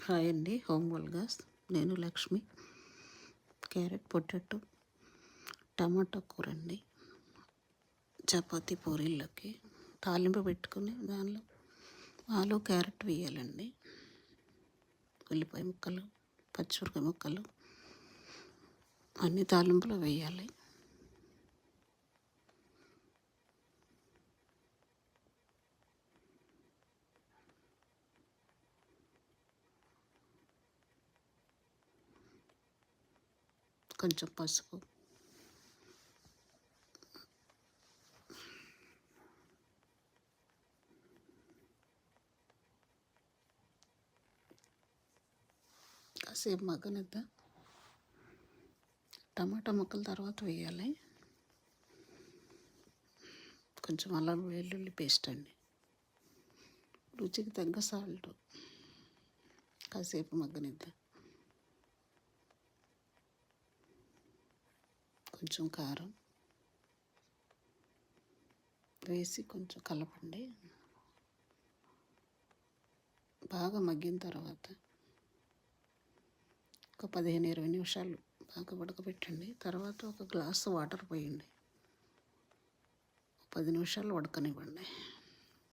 Hi అండి, home వల్గాస్. నేను Lakshmi. Carrot potato టమాటా కూర అండి. చపాతీ పూరీల్లోకి తాలింపు పెట్టుకుని దానిలో ఆలు క్యారెట్ వేయాలండి. ఉల్లిపాయ ముక్కలు, పచ్చిమిరపకాయ ముక్కలు అన్ని తాలింపులో వేయాలి. కొంచెం పసుపు, కాసేపు మగ్గనిద్దాం. టమాటా ముక్కలు తర్వాత వేయాలి. కొంచెం అల్లం వెల్లుల్లి పేస్ట్ అండి, రుచికి తగ్గ సాల్ట్. కాసేపు మగ్గనిద్దాం. కొంచెం కారం వేసి కొంచెం కలపండి. బాగా మగ్గిన తర్వాత ఒక 15-20 నిమిషాలు బాగా ఉడకబెట్టండి. తర్వాత ఒక గ్లాసు వాటర్ పోయండి. 10 నిమిషాలు ఉడకనివ్వండి.